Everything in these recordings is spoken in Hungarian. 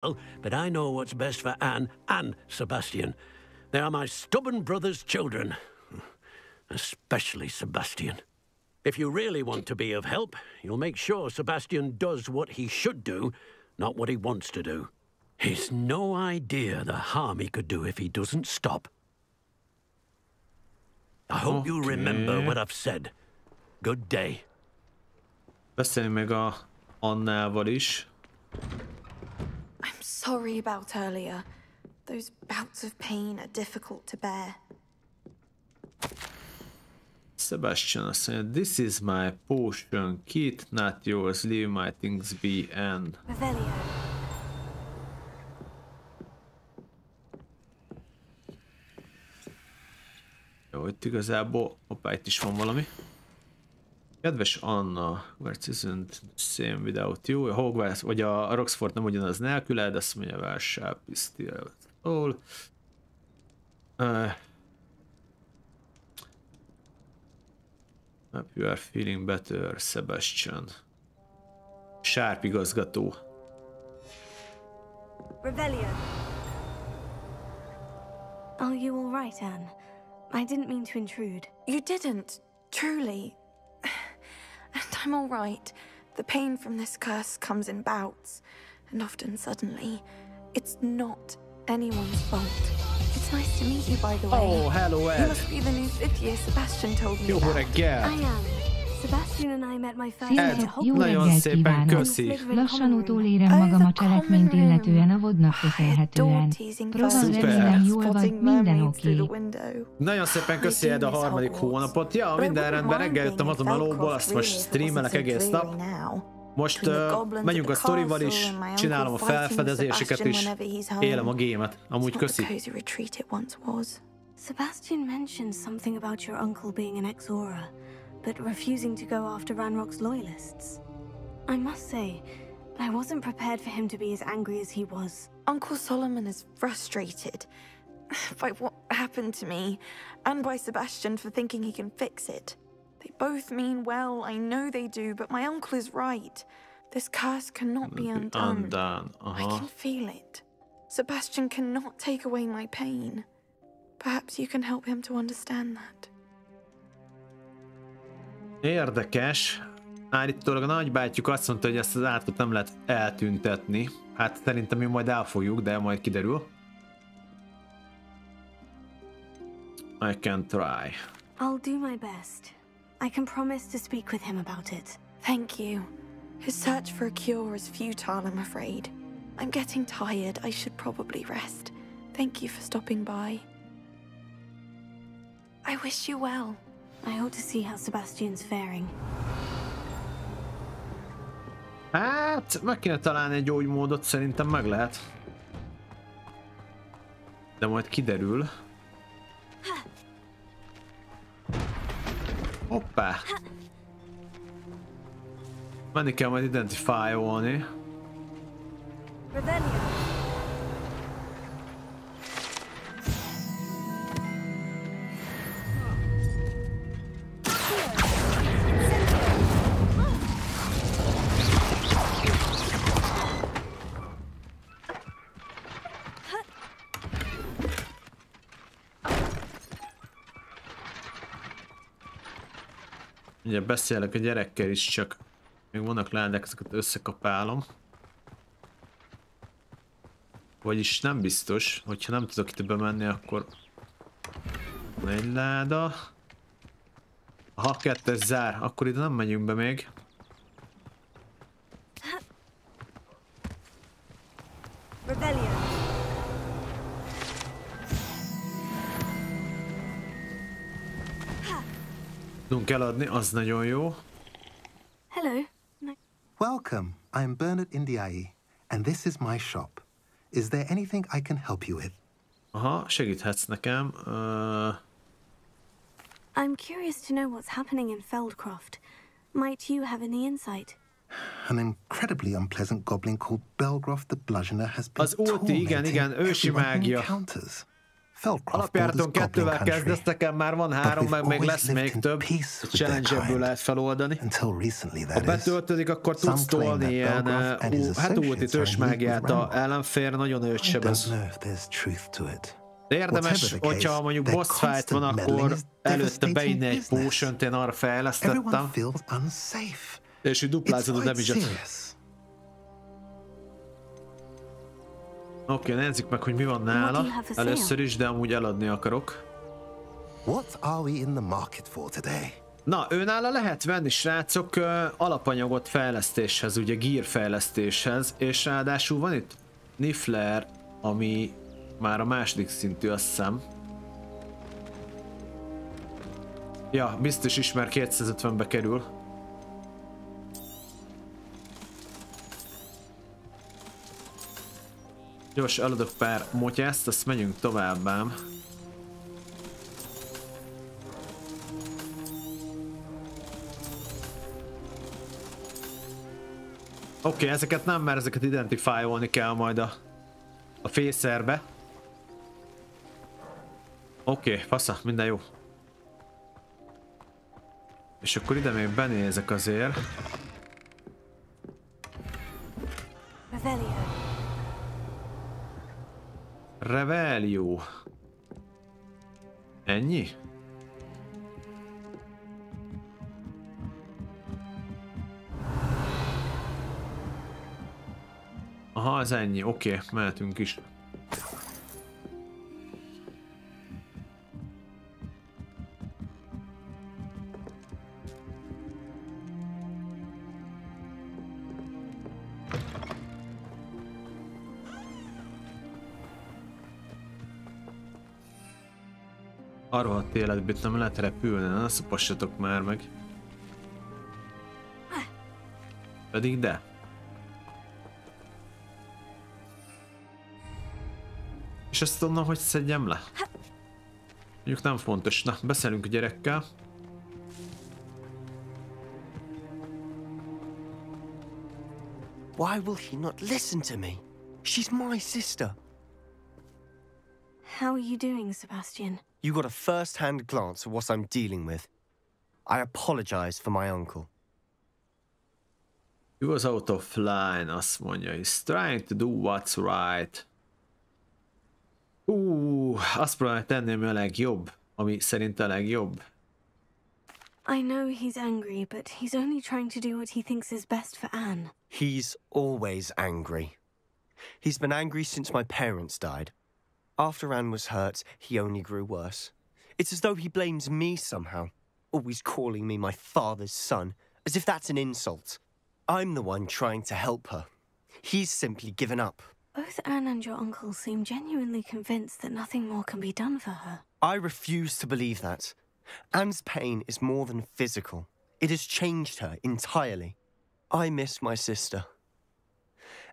But I know what's best for Anne and Sebastian. They are my stubborn brother's children. Especially Sebastian. If you really want to be of help, you'll make sure Sebastian does what he should do, not what he wants to do. He's no idea the harm he could do if he doesn't stop. I hope you remember what I've said. Good day. Beszélni meg a Annával is. I'm sorry about earlier. Those bouts of pain are difficult to bear. Sebastian azt mondja, this is my potion kit, not yours, leave my things be and... Jó, itt igazából, hoppá, itt is van valami. Kedves Anna, Hogwarts isn't same without you. A Hogwarts, vagy a Roxford nem ugyanaz nélküled, azt mondja, well, sharp is still all. You are feeling better, Sebastian. Sharp igazgató. Rebellion. Are you all right, Anne? I didn't mean to intrude. You didn't, truly. And I'm all right. The pain from this curse comes in bouts, and often suddenly. It's not anyone's fault. It's nice to meet you, by the way. Oh, hello, Ed. You must be the new fifth year Sebastian told me Jó reggel. I am. Sebastian and I met my first year at Jó Hogwarts. reggelt kívánok! Lassan utolérem magam a cselekményt illetően a vodnak köszönhetően. Próbálom remélem jól vagy, minden oké. Nagyon szépen köszi Ed a harmadik hónapot. Ja, minden rendben, reggel jöttem a melóból, azt most streamelek egész nap. Most megyünk a sztorival is, csinálom a felfedezéseket is, élem a gémet. Amúgy köszi. Sebastian mentioned something about your uncle being an ex-Aura, but refusing to go after Ranrock's loyalists. I must say, I wasn't prepared for him to be as angry as he was. Uncle Solomon is frustrated by what happened to me, and by Sebastian for thinking he can fix it. They both mean well, I know they do, but my uncle is right. This curse cannot be undone. I can feel it. Sebastian cannot take away my pain. Perhaps you can help him to understand that. Érdekes. Állítólag a nagybátyjuk azt mondta, hogy ezt az átkot nem lehet eltüntetni. Hát szerintem mi majd elfogjuk, de majd kiderül. I can try. I'll do my best. I can promise to speak with him about it. Thank you. His search for a cure is futile, I'm afraid. I'm getting tired. I should probably rest. Thank you for stopping by. I wish you well. I ought to see how Sebastian's faring. Hát, meg kéne találni egy gyógymódot, szerintem meg lehet. De majd kiderül. Hoppá! Menni kell majd identify-olni. Ugye beszélek a gyerekkel is, csak még vannak ládák, ezeket összekapálom. Vagyis nem biztos, hogyha nem tudok itt bemenni, akkor van egy láda. Ha kettes zár, akkor ide nem megyünk be még. Tudunk eladni, az nagyon jó. Hello. Welcome. I am Bernard Indiai, and this is my shop. Is there anything I can help you with? Aha, segíthetsz nekem. I'm curious to know what's happening in Feldcroft. Might you have any insight? An incredibly unpleasant goblin called Belgroth the Bludgeoner has been Az ulti, igen, ősi mágia. Alapjáraton 2-vel kezdesz, nekem már van 3, meg még lesz még több. Challenge-ebből lehet feloldani. Ha betöltődik, akkor tudsz tolni ilyen hát ulti törzsmágiát a ellenfélre, nagyon őt sebez. De érdemes, hogyha mondjuk boss fight van, akkor előtte beinni egy potion-t, én arra fejlesztettem. És így duplázod a damage-et. Oké, nézzük meg, hogy mi van nála. Először is, de amúgy eladni akarok. Na, őnála lehet venni, srácok, alapanyagot fejlesztéshez, ugye gear fejlesztéshez, és ráadásul van itt Niffler, ami már a második szintű, azt hiszem. Ja, biztos is, mert 250-be kerül. Gyors, eladok pár motyászt, azt megyünk továbbám. Oké, ezeket nem, mert ezeket identifálni kell majd a fészerbe. Oké, fasza, minden jó. És akkor ide még benézek azért. Revelio. Ennyi? Aha, az ennyi. Oké, mehetünk is. A rohadt életbét nem lehet repülni, ne szopassatok már meg. Pedig de. És ezt onnan hogy szedjem le? Mondjuk nem fontos. Na, beszélünk a gyerekkel. Why will he not listen to me? She's my sister. How are you doing, Sebastian? You got a first-hand glance at what I'm dealing with. I apologize for my uncle. He was out of line, azt mondja. He's trying to do what's right. Azt próbálja tenni, ami a legjobb. Ami szerint a legjobb. I know he's angry, but he's only trying to do what he thinks is best for Anne. He's always angry. He's been angry since my parents died. After Anne was hurt, he only grew worse. It's as though he blames me somehow, always calling me my father's son, as if that's an insult. I'm the one trying to help her. He's simply given up. Both Anne and your uncle seem genuinely convinced that nothing more can be done for her. I refuse to believe that. Anne's pain is more than physical. It has changed her entirely. I miss my sister.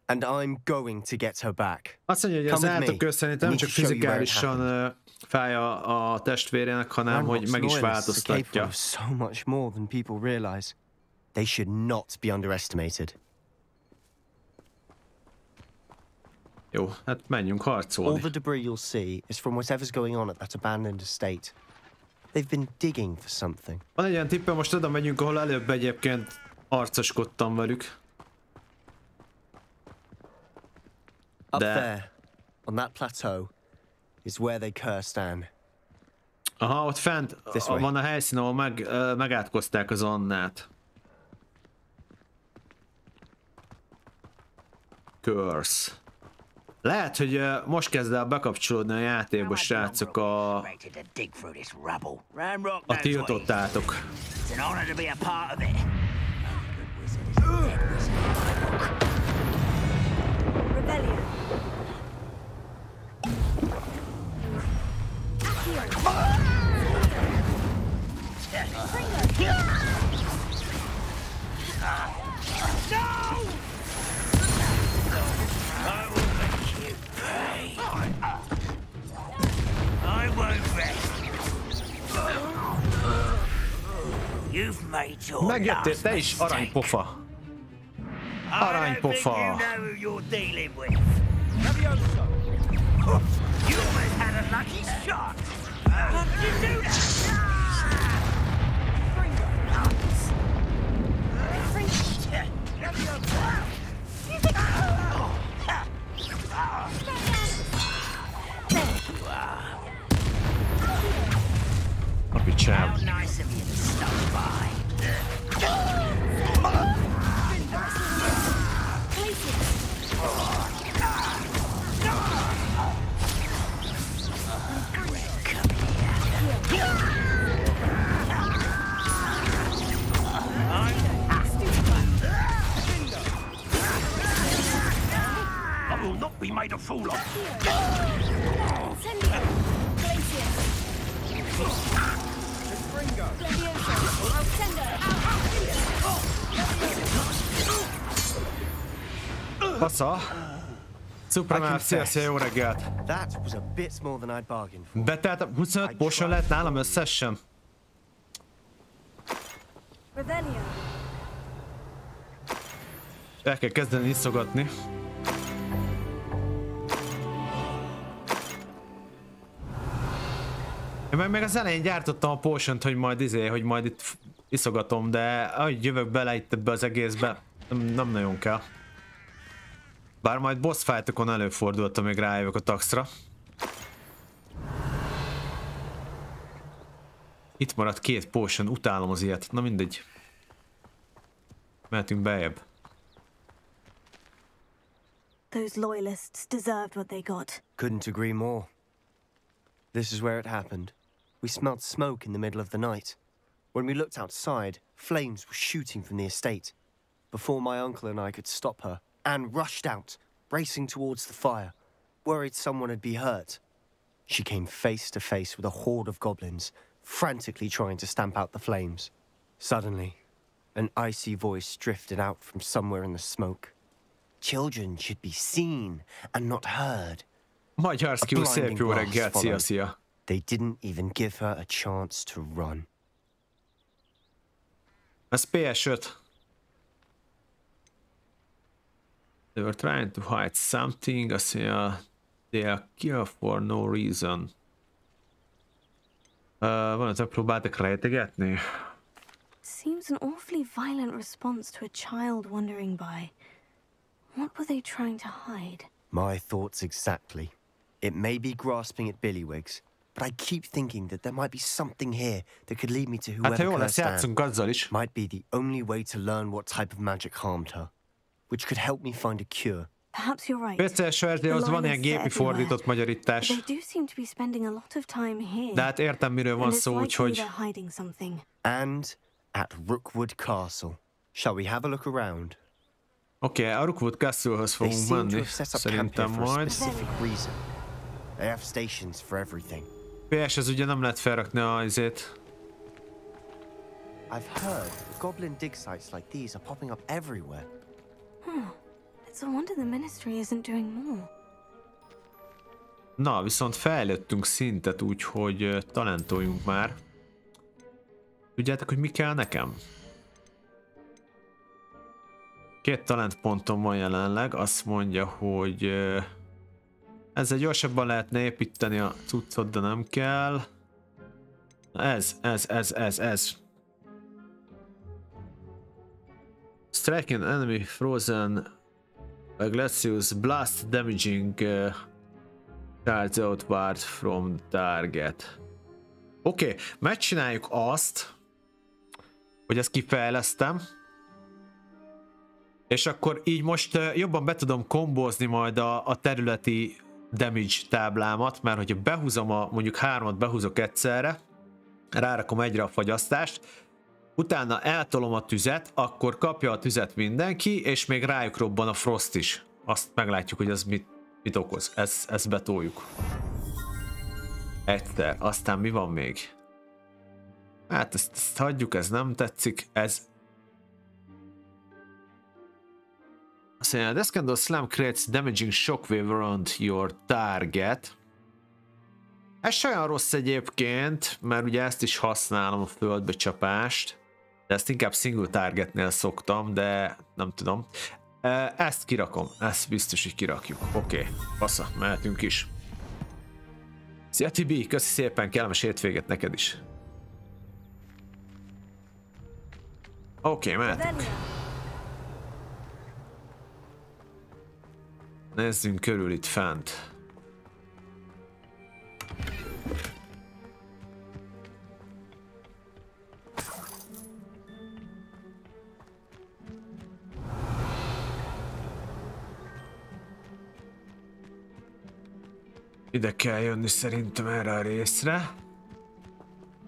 And I'm going to get her back. Azt mondja, hogy az átok szerintem nem csak fizikálisan fáj a testvérének, hanem hogy meg is változtatja. So much more than people realize. They should not be underestimated. Jó, hát menjünk harcolni. All the debris you'll see is from whatever's going on at that abandoned estate. They've been digging for something. Van egy olyan tippem, most oda megyünk, ahol előbb egyébként arcoskodtam velük. Up there, on that plateau, is where they cursed Anne. Aha, ott fent van a helyszín, ahol megátkozták az Annát. Curse. Lehet, hogy most kezd el bekapcsolódni a játékba, srácok, a tiltottátok. Megjöttél te is, aranypofa! Aranypofa! sem. I will not be made a fool of. Fasza! Szupermár, szia, jó reggelt! Beteltem 25 potion lett nálam összesen? El kell kezdeni iszogatni. Én meg az elején gyártottam a potion-t, hogy majd itt iszogatom, de ahogy jövök bele itt ebbe az egészbe, nem nagyon kell. Bár majd boss fight-okon előfordult, amíg rájövök a taxra. Itt maradt 2 potion, utálom az ilyet. Na mindegy. Mehetünk beljebb. Those loyalists deserved what they got. Couldn't agree more. This is where it happened. We smelled smoke in the middle of the night. When we looked outside, flames were shooting from the estate. Before my uncle and I could stop her, Anne rushed out, racing towards the fire, worried someone had been hurt. She came face to face with a horde of goblins, frantically trying to stamp out the flames. Suddenly, an icy voice drifted out from somewhere in the smoke. Children should be seen and not heard. Magyar skill, szép jó reggelt, szia. They didn't even give her a chance to run. Ez PS5. They were trying to hide something, azt mondja, they are killed for no reason. Van, hogy próbáltak rejtegetni? Seems an awfully violent response to a child wandering by. What were they trying to hide? My thoughts exactly. It may be grasping at Billywigs, but I keep thinking that there might be something here that could lead me to whoever cursed Anne. Might be the only way to learn what type of magic harmed her, which could help me find a cure. Perhaps you're right. PC-es verzióhoz van ilyen gépi fordított magyarítás. De hát értem, miről van szó, úgyhogy... And at Rookwood Castle. Shall we have a look around? Oké, a Rookwood Castle-hoz fogunk menni, szerintem majd. They have stations for everything. PS-hez ugye nem lehet felrakni a izét. I've heard goblin dig sites like these are popping up everywhere. It's a wonder the ministry isn't doing more. Na, viszont fejlődtünk szintet, úgyhogy talentoljunk már. Tudjátok, hogy mi kell nekem? 2 talentpontom van jelenleg, azt mondja, hogy ezzel gyorsabban lehetne építeni a cuccot, de nem kell. Na ez. Striking enemy frozen glacius blast damaging charge outward from the target. Oké, megcsináljuk azt, hogy ezt kifejlesztem. És akkor így most jobban be tudom kombozni majd a területi damage táblámat, mert hogyha behúzom mondjuk 3-at behúzok egyszerre, rárakom egyre a fagyasztást, utána eltolom a tüzet, akkor kapja a tüzet mindenki, és még rájuk robban a frost is. Azt meglátjuk, hogy ez mit okoz. Ezt betoljuk. Egyszer. Aztán mi van még? Hát ezt hagyjuk, ez nem tetszik. Ez... Azt mondja, this kind of slam creates damaging shockwave around your target. Ez se olyan rossz egyébként, mert ugye ezt is használom, a földbe csapást. De ezt inkább single targetnél szoktam, de nem tudom. Ezt kirakom, ezt biztos, hogy kirakjuk. Oké, fasza, mehetünk is. Szia Tibi, köszi szépen, kellemes hétvégét neked is. Oké, mehetünk. Nézzünk körül itt fent. Ide kell jönni szerintem erre a részre.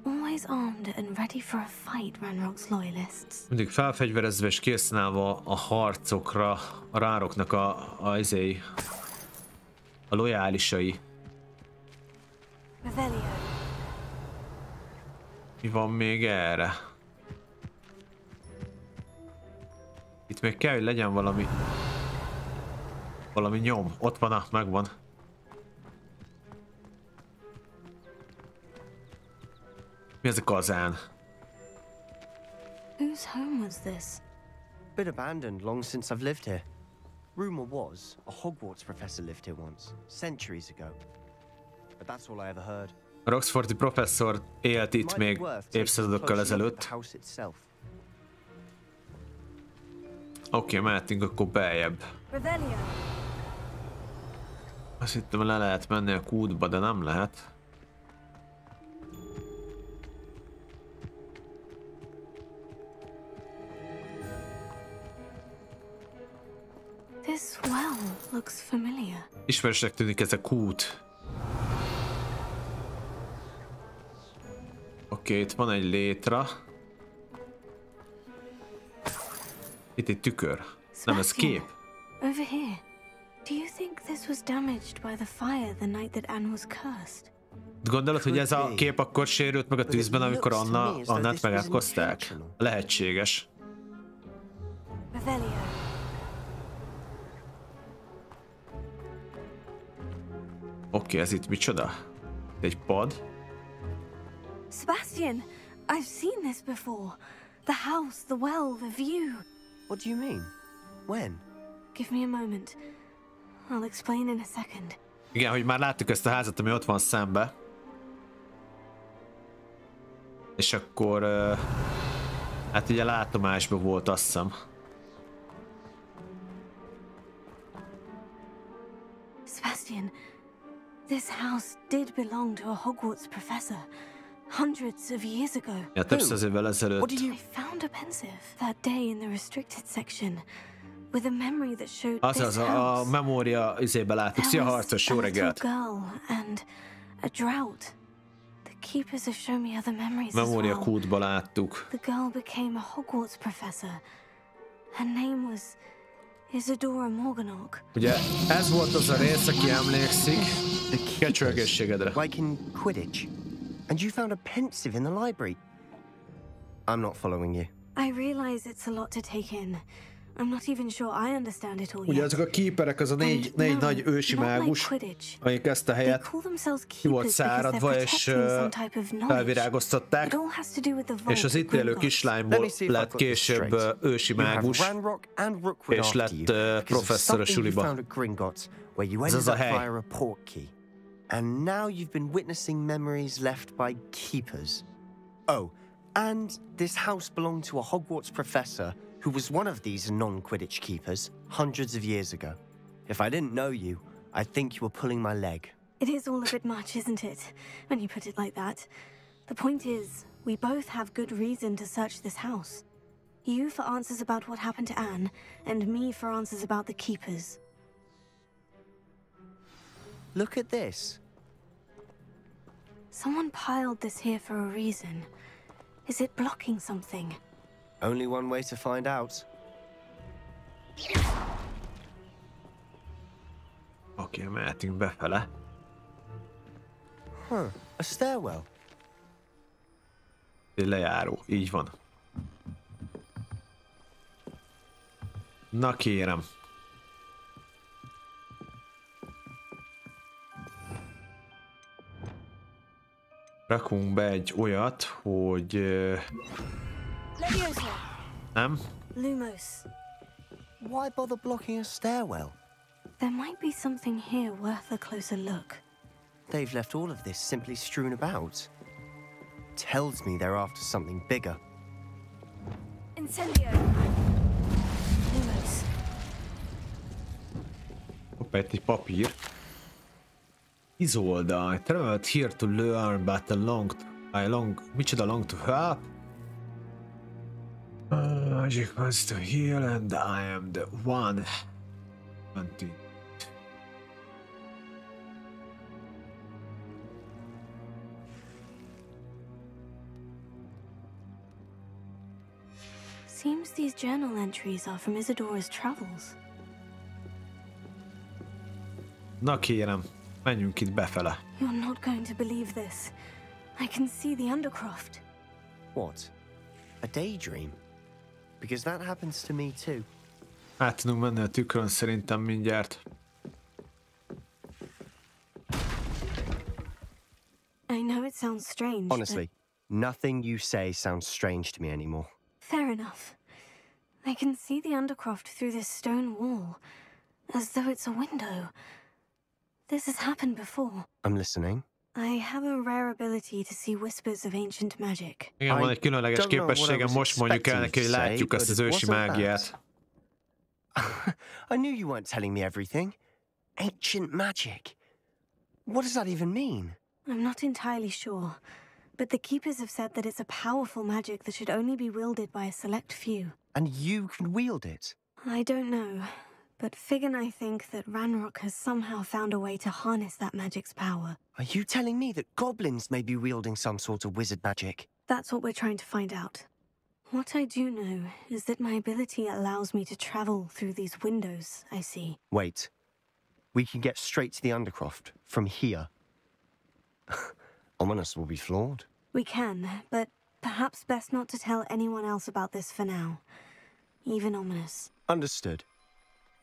Always armed and ready for a fight, Ranrock's loyalists. Mindig felfegyverezve és késználva a harcokra, a rároknak a lojálisai. Mi van még erre? Itt még kell, hogy legyen valami nyom. Ott van, megvan. Mi ez a kazán? Whose home was this? Been abandoned long since I've lived here. Rumor was a Hogwarts professor lived here once, centuries ago. But that's all I ever heard. A Roxfordi professzor élt itt még évszázadokkal ezelőtt. Oké, mehetünk akkor beljebb. Azt hittem, le lehet menni a kútba, de nem lehet. This well looks familiar. Ismerősnek tűnik ez a kút. Oké, itt van egy létra. Itt egy tükör. Nem, ez kép. Over here. Do you think this was damaged by the fire the night that Anne was cursed? Gondolod, hogy ez a kép akkor sérült meg a tűzben, amikor Annát megátkozták? Lehetséges. Oké, ez itt micsoda? Egy pad? Sebastian, I've seen this before. The house, the well, the view. What do you mean? When? Give me a moment. I'll explain in a second. Igen, hogy már láttuk ezt a házat, ami ott van szembe. És akkor... hát ugye látomásban volt, azt hiszem. Sebastian, this house did belong to a Hogwarts professor. Hundreds of years ago. Ja, több száz évvel ezelőtt. I found a pensive that day in the restricted section with a memory that showed Azaz, a memória izébe láttuk. Szia, harcos, jó reggelt! And a drought. The keepers have shown me other memories memória as well. kútba láttuk. The girl became a Hogwarts professor. Her name was Isadora Morganach. Ugye, ez volt az a rész, aki emlékszik. Kecső egészségedre. Like in Quidditch. And you found a pensive in the library. I'm not following you. I realize it's a lot to take in. I'm not even sure I understand it all yet. Ugye ezek a keeperek, az a négy nagy ősi mágus, akik ezt a helyet ki volt száradva és felvirágoztatták, és az itt élő kislányból lett később ősi mágus, és lett professzor a suliba. Ez az a hely. And now you've been witnessing memories left by keepers. Oh, and this house belonged to a Hogwarts professor who was one of these non-Quidditch keepers hundreds of years ago. If I didn't know you, I'd think you were pulling my leg. It is all a bit much, isn't it, when you put it like that? The point is, we both have good reason to search this house. You for answers about what happened to Anne, and me for answers about the keepers. Look at this. Someone piled this here for a reason. Is it blocking something? Only one way to find out. Oké, mehetünk befele. A stairwell. Egy lejáró, így van. Na kérem. Rakunk be egy olyat, hogy... nem? Lumos. Why bother blocking a stairwell? There might be something here worth a closer look. They've left all of this simply strewn about. Tells me they're after something bigger. Incendio. Lumos. Hoppá, egy papír. Isolda, I traveled here to learn, but micsoda long to help? Magic wants to heal and I am the one. Perhaps these journal entries are from Isadora's travels. Na kérem, menjünk itt befele. You're not going to believe this. I can see the Undercroft. What? A daydream? Because that happens to me too. Át tudunk menni a tükrön szerintem mindjárt. I know it sounds strange. Honestly, nothing you say sounds strange to me anymore. Fair enough. I can see the Undercroft through this stone wall, as though it's a window. This has happened before. I'm listening. I have a rare ability to see whispers of ancient magic. Igen, van egy különleges képességem, most mondjuk el neki, hogy látjuk ezt az ősi mágiát. I knew you weren't telling me everything. Ancient magic. What does that even mean? I'm not entirely sure, but the Keepers have said that it's a powerful magic that should only be wielded by a select few. And you can wield it? I don't know, but Fig and I think that Ranrock has somehow found a way to harness that magic's power. Are you telling me that goblins may be wielding some sort of wizard magic? That's what we're trying to find out. What I do know is that my ability allows me to travel through these windows, I see. Wait. We can get straight to the Undercroft from here. Ominous will be flawed. We can, but perhaps best not to tell anyone else about this for now. Even Ominous. Understood.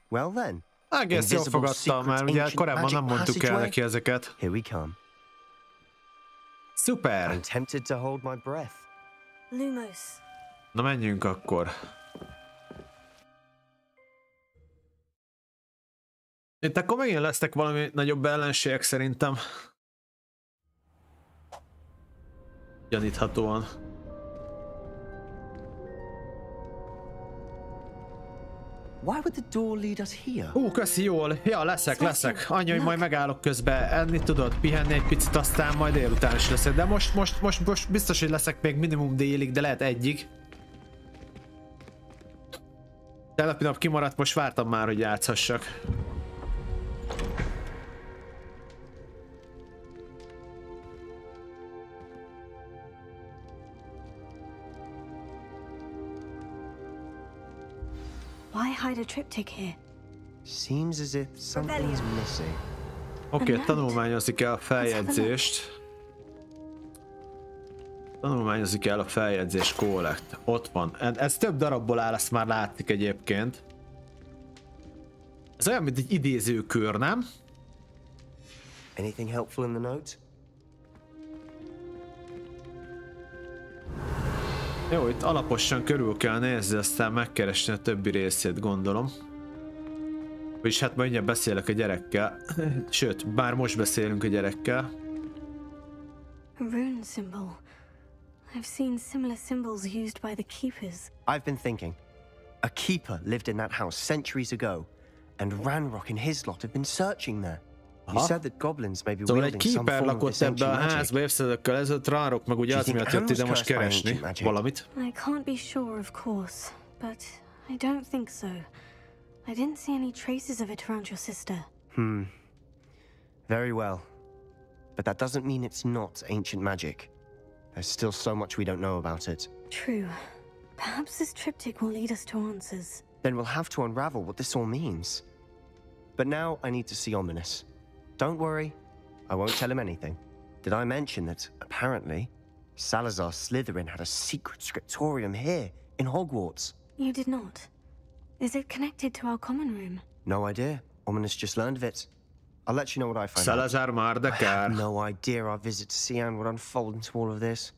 Well then. Egész jól fogadtam, mert ugye korábban nem mondtuk el neki ezeket. Here we come. Szuper! I'm tempted to hold my breath. Lumos. Na menjünk akkor. Itt akkor megint lesznek valami nagyobb ellenségek szerintem. Gyaníthatóan. Why would the door lead us here? Köszi, jól. Ja, leszek. Annyi, hogy majd megállok közben enni, tudod, pihenni egy picit, aztán majd délután is leszek. De most biztos, hogy leszek még minimum délig, de lehet egyig. Telepi nap kimaradt, most vártam már, hogy játszhassak. Why hide a triptych here? Seems as if something's missing. Oké, tanulmányozni kell a feljegyzést. Tanulmányozni kell a feljegyzés collect. Ott van. Ez több darabból áll, ezt már látszik egyébként. Ez olyan, mint egy idézőkör, nem? Anything helpful in the note? Jó, itt alaposan körül kell nézni, aztán megkeresni a többi részét, gondolom. Vagyis hát majd mindjárt beszélek a gyerekkel. Sőt, bár most beszélünk a gyerekkel. Rune symbol. I've seen similar symbols used by the Keepers. I've been thinking. A Keeper lived in that house centuries ago, and Ranrock and his lot have been searching there. You said that goblins may be wielding some form of this ancient magic. Házba évszázadokkkal ezelőtt Ranrock meg ugye az miatt jött ide most keresni valamit. I can't be sure, of course, but I don't think so. I didn't see any traces of it around your sister. Very well. But that doesn't mean it's not ancient magic. There's still so much we don't know about it. True. Perhaps this triptych will lead us to answers. Then we'll have to unravel what this all means. But now I need to see Ominous. Don't worry, I won't tell him anything. Did I mention that, apparently, Salazar Slytherin had a secret scriptorium here, in Hogwarts? You did not. Is it connected to our common room? No idea. Ominous just learned of it. I'll let you know what I find out. Salazar Mardekar. I had no idea our visit to Cian would unfold into all of this.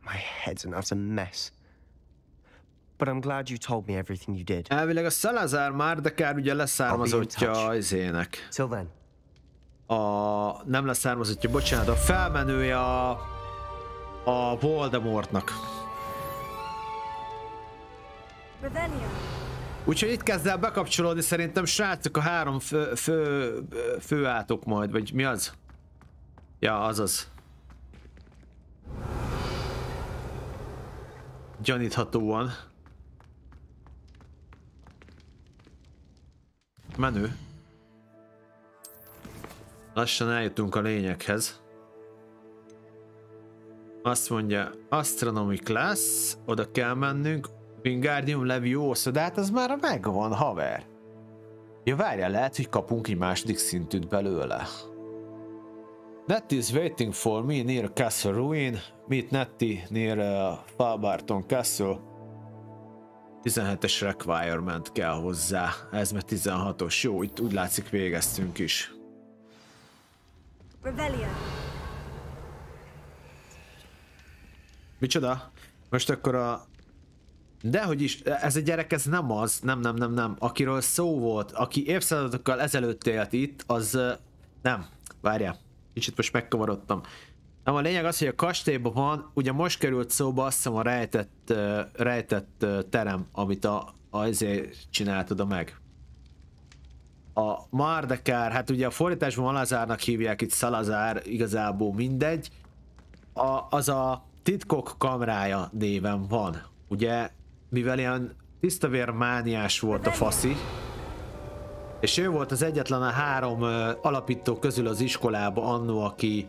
My head's an utter mess. But I'm glad you told me everything you did. Elvileg a Salazar Mardekar ugye leszármazottja izének. Till then. Nem leszármazottja, bocsánat, a felmenője a Voldemortnak. Úgyhogy itt kezd el bekapcsolódni szerintem, srácok, a 3 főátok majd, vagy mi az? Ja, azaz. Gyaníthatóan. Menő. Lassan eljutunk a lényeghez. Azt mondja, Astronomic Class, oda kell mennünk. Wingardium Leviosa, de hát az már megvan, haver. Ja, várjál, lehet, hogy kapunk egy második szintűt belőle. Nettie is waiting for me near Castle Ruin. Meet Nettie near Falbarton Castle. 17-es requirement kell hozzá. Ez meg 16-os. Jó, itt úgy látszik végeztünk is. Micsoda? Most akkor a... Dehogy is, ez a gyerek, ez nem az, nem. Akiről szó volt, aki évszázadokkal ezelőtt élt itt, az... Nem, várjál. Kicsit most megkavarodtam. Nem, a lényeg az, hogy a kastélyban van, ugye most került szóba azt hiszem a rejtett terem, amit azért csinált oda meg. A Mardekár, hát ugye a fordításban Malazárnak hívják, itt Szalazár, igazából mindegy. Az a titkok kamrája néven van. Ugye, mivel ilyen tisztavérmániás volt a faszi, és ő volt az egyetlen a 3 alapító közül az iskolában annó, aki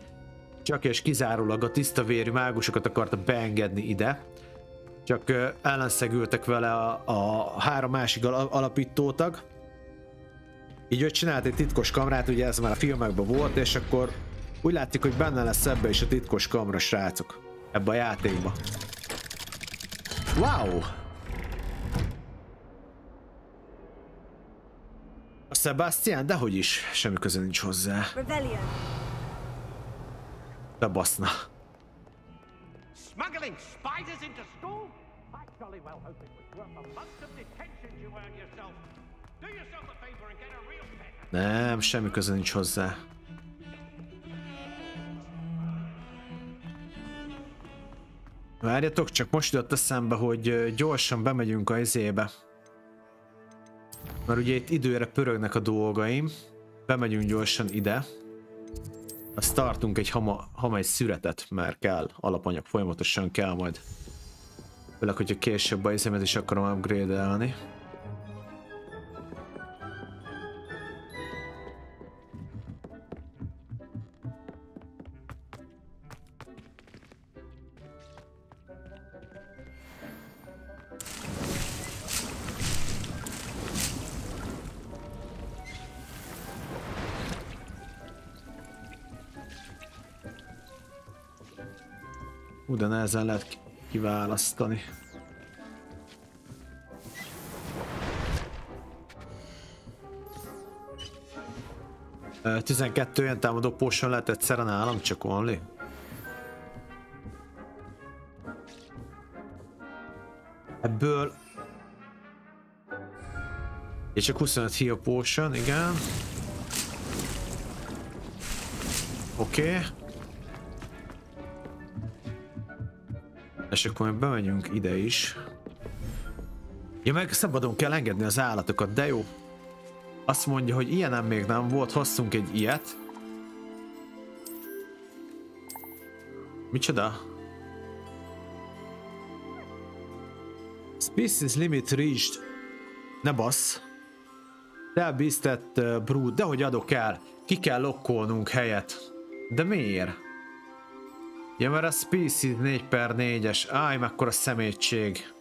csak és kizárólag a tisztavérű mágusokat akarta beengedni ide. Csak ellenszegültek vele a 3 másik alapítótag. Így ő csinált egy titkos kamrát, ugye ez már a filmekben volt, és akkor úgy látszik, hogy benne lesz ebbe is a titkos kamra, srácok. Ebbe a játékba. Wow! A Sebastian, dehogy is, semmi köze nincs hozzá. Bebaszna. Smuggling spiders into school? I jolly well hope it was worth a month of detention you earned yourself. Do yourself a favor and get a real pet. Nem, semmi köze nincs hozzá. Várjatok, csak most jutott eszembe, hogy gyorsan bemegyünk a izébe. Mert ugye itt időre pörögnek a dolgaim. Bemegyünk gyorsan ide. Azt tartunk egy egy szüretet, mert kell alapanyag, folyamatosan kell majd. Főleg, hogyha később a izémet is akarom upgrade-elni. De nehezen lehet kiválasztani. Uh, 12 olyan támadó potion lehet egyszerre nálam, csak only. Ebből... És csak 25 heal potion, igen. Oké. És akkor még bemegyünk ide is. Ja, meg szabadon kell engedni az állatokat, de jó. Azt mondja, hogy ilyenem még nem volt, hoztunk egy ilyet. Micsoda? Species limit reached. Ne bassz. Elbíztett brood, de hogy adok el. Ki kell lokkolnunk helyet. De miért? Ja, mert a species 4/4-es. Áj, mekkora szemétség.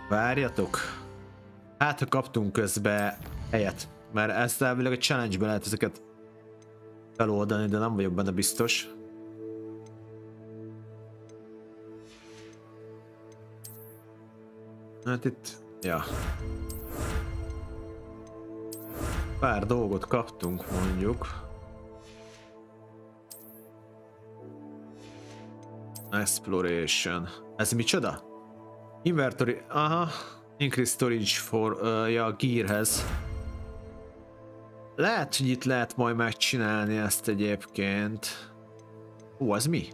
Várjatok. Hát, ha kaptunk közbe helyet. Mert ezt elvileg a challenge-be lehet ezeket feloldani, de nem vagyok benne biztos. Hát itt... Ja. Pár dolgot kaptunk, mondjuk. Exploration. Ez micsoda? Inventory. Aha. Increase storage for ja, gearhez. Lehet, hogy itt lehet majd megcsinálni ezt egyébként. Ó, az mi?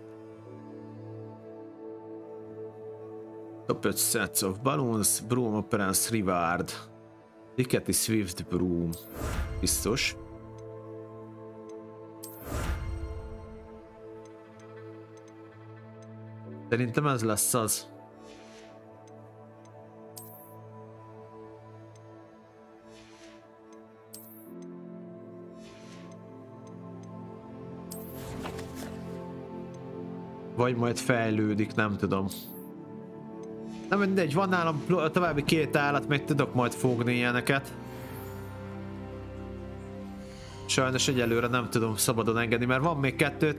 Top 5 sets of balloons, broom appearance reward. Ticket is swift broom. Biztos. Szerintem ez lesz az. Vagy majd fejlődik, nem tudom. Na mindegy, van nálam további 2 állat, meg tudok majd fogni ilyeneket. Sajnos egyelőre nem tudom szabadon engedni, mert van még 2,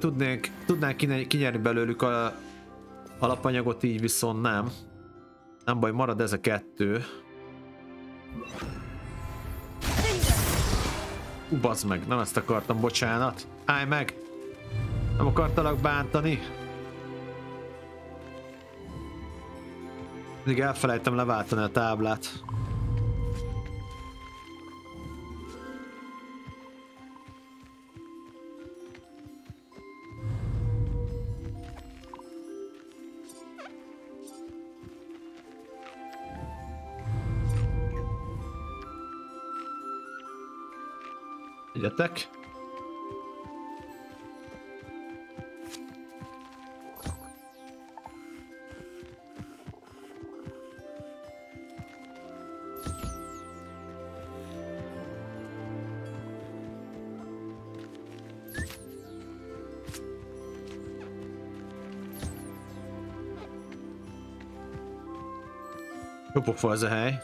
tudnánk kinyerni belőlük a alapanyagot, így viszont nem. Nem baj, marad ez a 2. Bazd meg, nem ezt akartam, bocsánat. Állj meg! Nem akartalak bántani. Mindig elfelejtem leváltani a táblát. Egyetek. Jó pofa ez a hely.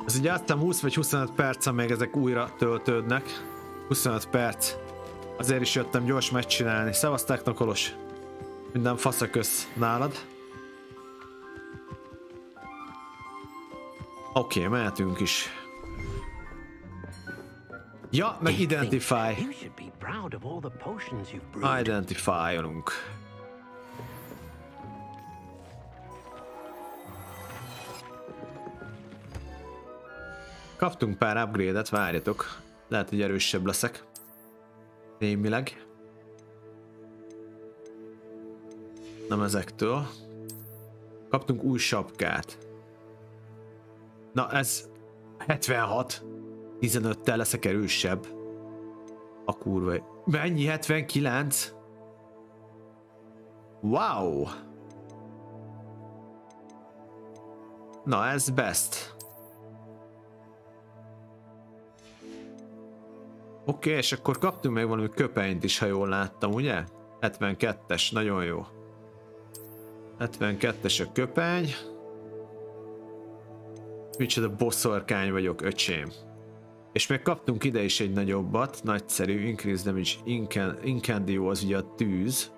Ez ugye aztán 20 vagy 25 percen még ezek újra töltődnek. 25 perc. Azért is jöttem gyors megcsinálni. Szevasz Technokolos. Minden fasz a kösz nálad. Oké, mehetünk is. Ja, meg Identify. Identify-olunk. Kaptunk pár upgrade-et, várjatok. Lehet, hogy erősebb leszek. Némileg. Nem ezektől. Kaptunk új sapkát. Na ez 76. 15-tel leszek erősebb. A kurva. Mennyi? 79? Wow! Na ez best. Oké, és akkor kaptunk még valami köpenyt is, ha jól láttam, ugye? 72-es, nagyon jó. 72-es a köpeny. Micsoda boszorkány vagyok, öcsém. És még kaptunk ide is egy nagyobbat, nagyszerű, increase damage, incendio az ugye a tűz.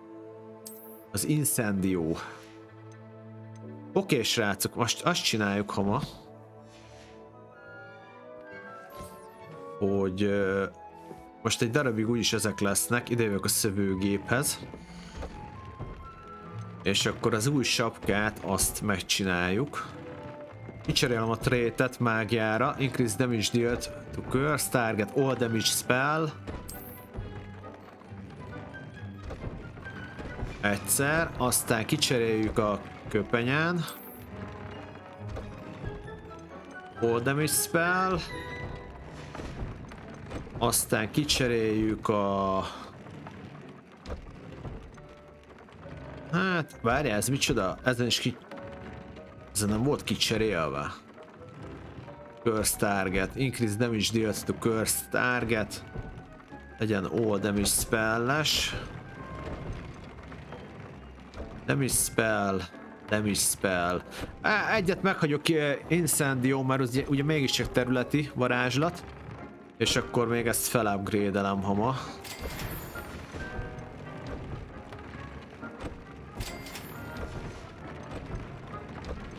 Az incendio. Oké, srácok, most azt csináljuk, hama, hogy most egy darabig úgyis ezek lesznek, idejövök a szövőgéphez. És akkor az új sapkát azt megcsináljuk. Kicserélem a trait-et mágiára. Increase damage dealt to curse target all damage spell. Egyszer, aztán kicseréljük a köpenyen. All damage spell. Aztán kicseréljük a... Hát, várjál, ez micsoda? Ezen is ezen nem volt kicserélve. Curse target. Increase damage dealt to curse target. Legyen all damage spell-es. Damage spell. Damage spell. Egyet meghagyok incendio, mert ugye mégiscsak területi varázslat. És akkor még ezt felupgrade-elem, hama.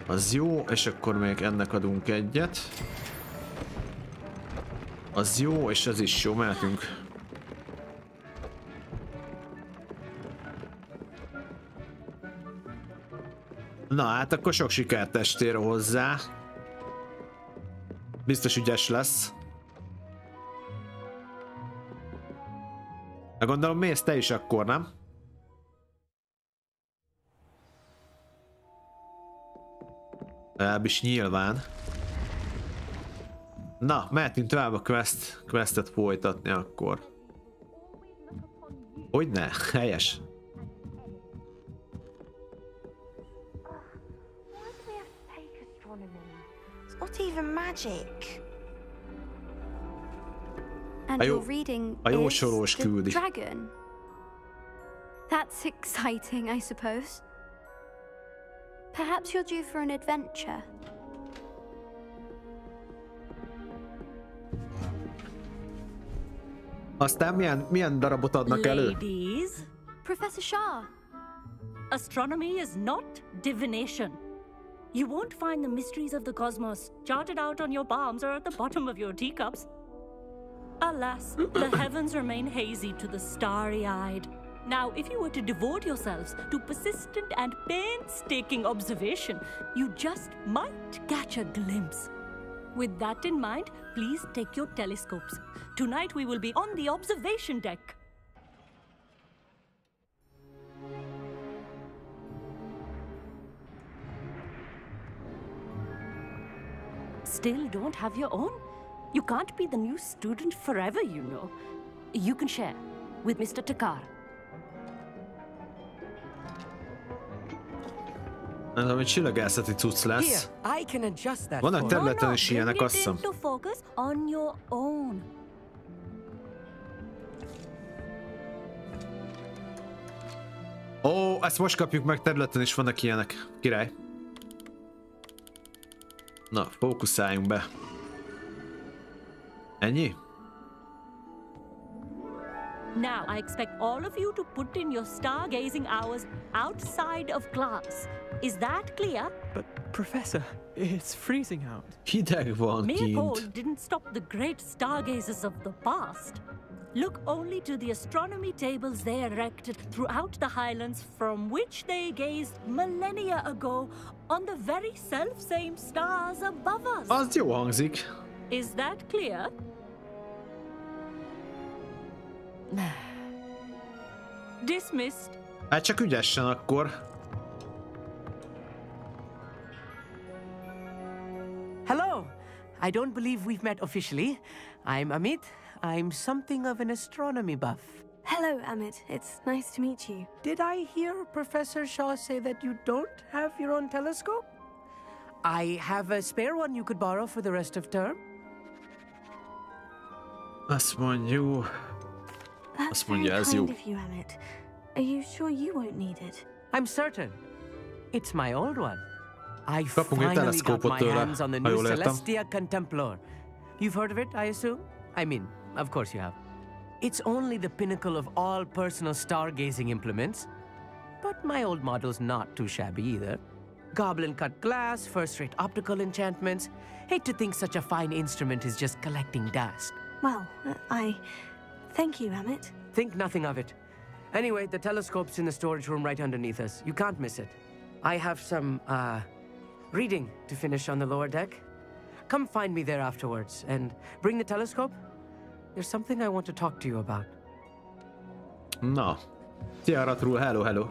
Az jó, és akkor még ennek adunk egyet. Az jó, és ez is jó, mehetünk. Na hát akkor sok sikert testére hozzá. Biztos ügyes lesz. De gondolom mész te is akkor, nem? Legalábbis nyilván. Na, mehetünk tovább a questet folytatni akkor. Hogyne? Helyes. It's not even magic. And you're reading a jósolós küldi. Dragon. That's exciting, I suppose. Perhaps you're due for an adventure. Aztán milyen darabot adnak elő? Ladies, Professor Shah. astronomy is not divination. You won't find the mysteries of the cosmos charted out on your palms or at the bottom of your teacups. Alas, the heavens remain hazy to the starry-eyed. Now, if you were to devote yourselves to persistent and painstaking observation, you just might catch a glimpse. With that in mind, please take your telescopes. Tonight we will be on the observation deck. Still don't have your own? You can't be the new student forever, you know. You can share with Mr. Takar. Ez ami csillagászati cucc lesz. Vannak területen is ilyenek, azt hiszem. To focus on your own. Ó, ezt most kapjuk meg, területen is vannak ilyenek. Király. Na, fókuszáljunk be. Ennyi? Now, I expect all of you to put in your stargazing hours outside of class. Is that clear? But, Professor, it's freezing out. Hideg van Maypole kint. didn't stop the great stargazers of the past. Look only to the astronomy tables they erected throughout the highlands from which they gazed millennia ago on the very self-same stars above us. Az jó hangzik. Is that clear? Dismissed. Hát csak ügyesen akkor. Hello! I don't believe we've met officially. I'm Amit. I'm something of an astronomy buff. Hello, Amit. It's nice to meet you. Did I hear Professor Shaw say that you don't have your own telescope? I have a spare one you could borrow for the rest of term. Azt mondjuk... That's very kind of you, Amit. Are you sure you won't need it? I'm certain. It's my old one. I Kapunk egy finally got teleszkópot my tőle, hands on the ha new jól értem. Celestia Contemplor. You've heard of it, I assume? I mean, of course you have. It's only the pinnacle of all personal stargazing implements. But my old model's not too shabby either. Goblin-cut glass, first-rate optical enchantments. Hate to think such a fine instrument is just collecting dust. Well, thank you, Amit. Think nothing of it. Anyway, the telescope's in the storage room right underneath us. You can't miss it. I have some, reading to finish on the lower deck. Come find me there afterwards, and bring the telescope. There's something I want to talk to you about. Na. Szia, Ratrul, hello.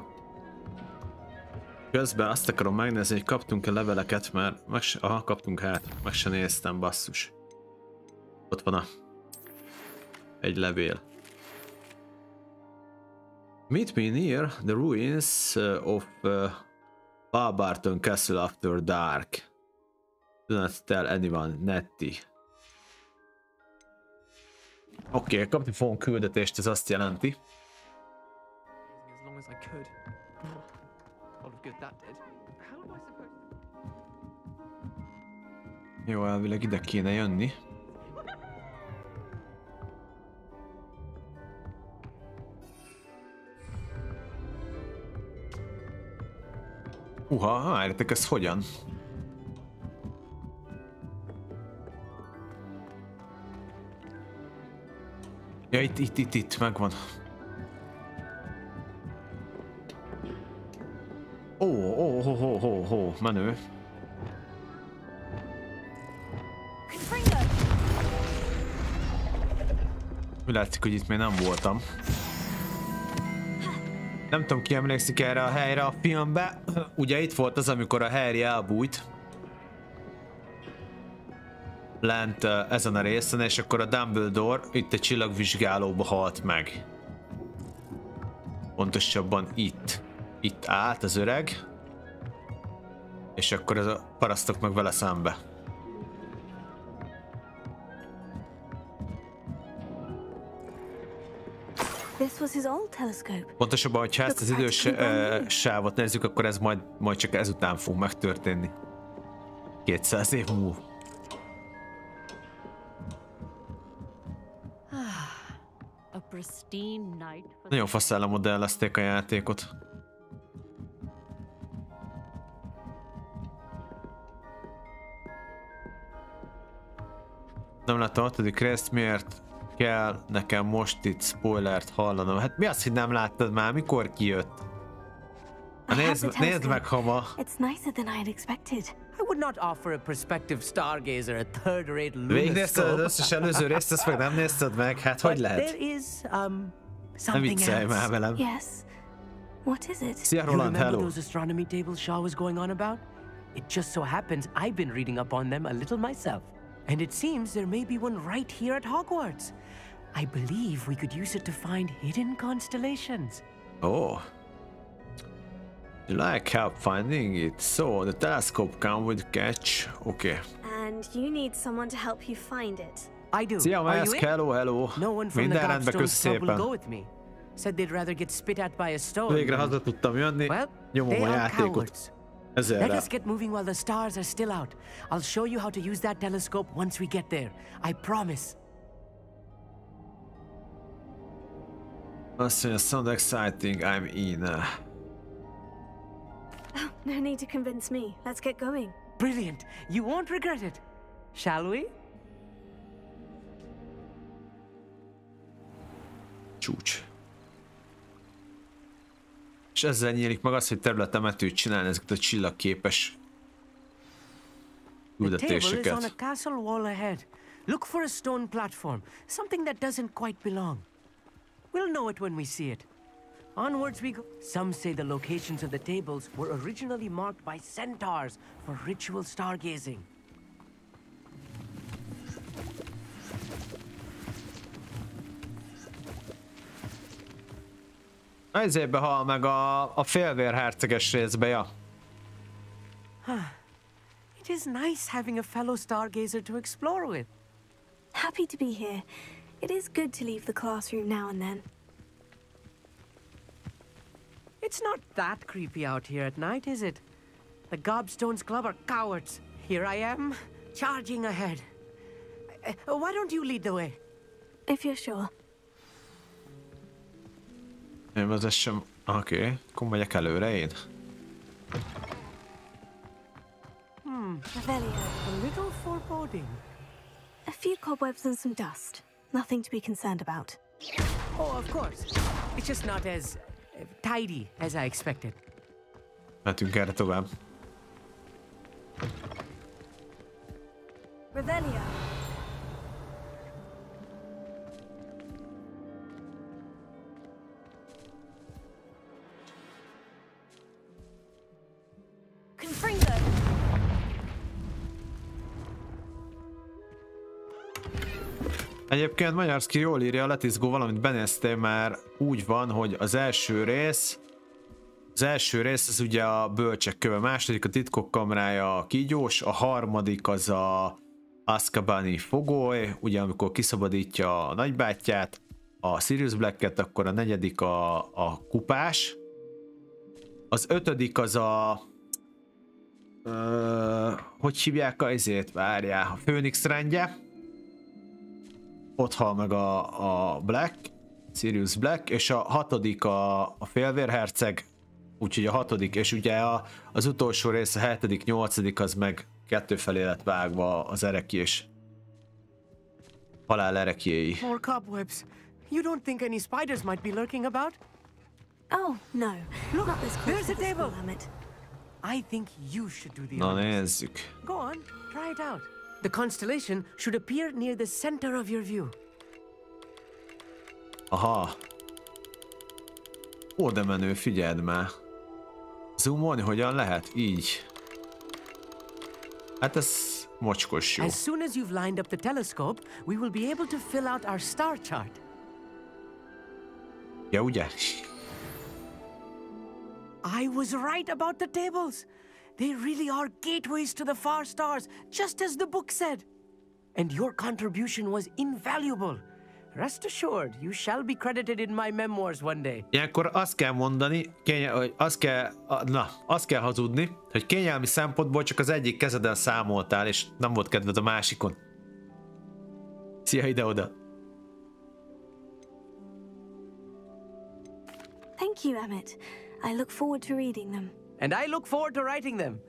Közben azt akarom megnézni, hogy kaptunk-e leveleket, mert aha, kaptunk, hát meg se néztem, basszus. Ott van egy levél. Meet me near the ruins of Barbarton Castle after dark. Do not tell anyone, Nettie. Oké, kapni fogunk küldetést, ez azt jelenti. As long as I could. A lot of good that did. How am I supposed to... Jó, elvileg ide kéne jönni. Várjátok, ez hogyan? Ja, itt, megvan. Ó, menő. Úgy látszik, hogy itt még nem voltam. Nem tudom, ki emlékszik erre a helyre a filmbe. Ugye itt volt az, amikor a Harry elbújt. Lent ezen a részen, és akkor a Dumbledore itt egy csillagvizsgálóba halt meg. Pontosabban itt. Itt állt az öreg. És akkor ez a parasztok meg vele szembe. This was his old telescope. Pontosabban, hogyha ezt az idős sávot nézzük, akkor ez majd csak ezután fog megtörténni. 200 év múlva. Nagyon faszál modellezték a játékot. Nem láttam a 6. részt, miért kell nekem most itt spoilert hallanom? Hát mi az, hogy nem láttad már? Mikor kijött? Nézd meg, ha ma. It's nicer than I had expected. I would not offer a prospective stargazer a third-rate lunar Végignézted az összes előző részt, ezt meg nem nézted meg? Hát hogy lehet? There is, nem something viccelj már velem. Yes. What is it? Szia Roland, hello. Those astronomy tables Shaw was going on about? It just so happens I've been reading up on them a little myself. And it seems there may be one right here at Hogwarts. I believe we could use it to find hidden constellations. Oh. You like help finding it? So the telescope come with catch. Okay. And you need someone to help you find it. I do. Szia, Majask, hello. No one from the Gobstones Club will go with me. Said they'd rather get spit at by a stone. Végre haza tudtam jönni. Nyomom a játékot. Let us get moving while the stars are still out. I'll show you how to use that telescope once we get there. I promise. Azt mondja, sound exciting, I'm in. Oh, no need to convince me. Let's get going. Brilliant. You won't regret it. Shall we? Csúcs. És ezzel nyílik meg az, hogy területemetőt csinálni ezeket a csillagképes küldetéseket. The table is on a castle wall ahead. Look for a stone platform, something that doesn't quite belong. We'll know it when we see it. Onwards we go. Some say the locations of the tables were originally marked by centaurs for ritual stargazing. Ezért hal meg a félvérherceges részbe, ja. It is nice having a fellow stargazer to explore with. Happy to be here. It is good to leave the classroom now and then. It's not that creepy out here at night, is it? The Gobstones Club are cowards. Here I am, charging ahead. Why don't you lead the way? If you're sure. Én vezessem... Oké, akkor megyek előre én. Revelio. A little foreboding. A few cobwebs and some dust. Nothing to be concerned about. Oh, of course. It's just not as tidy as I expected. Mehetünk erre tovább. Revelio. Confringo. Egyébként Magyarszki jól írja, Letizgó, valamit benéztél, már úgy van, hogy az első rész az ugye a bölcsek köve, a második a titkok kamrája a kígyós, a harmadik az a Azkabani fogoly, ugye amikor kiszabadítja a nagybátyját, a Sirius Blacket, akkor a negyedik a kupás, az ötödik az a hogy hívják várjál, a Főnix rendje, ott hal meg a Black, Sirius Black, és a hatodik a félvérherceg, úgyhogy a hatodik, és ugye az utolsó rész, a hetedik, nyolcadik, az meg kettő felé lett vágva az erekés. Halál erekjéi. More cobwebs. You don't think any spiders might be lurking about? Oh, no. Look, not this close there's a to the table. school limit. I think you should do the Na honors. nézzük. Go on, try it out. The constellation should appear near the center of your view. Aha. Ó, de menő, figyeld már. Zoomolni hogyan lehet? Így. Hát ez mocskos jó. As soon as you've lined up the telescope, we will be able to fill out our star chart. Ja, ugye? I was right about the tables. They really are gateways to the far stars, just as the book said. And your contribution was invaluable. Rest assured, you shall be credited in my memoirs one day. Ilyenkor azt kell mondani, hogy azt kell hazudni, hogy kényelmi szempontból csak az egyik kezeddel számoltál, és nem volt kedved a másikon. Szia ide-oda! Thank you, Emmett. I look forward to reading them. And I look forward to writing them.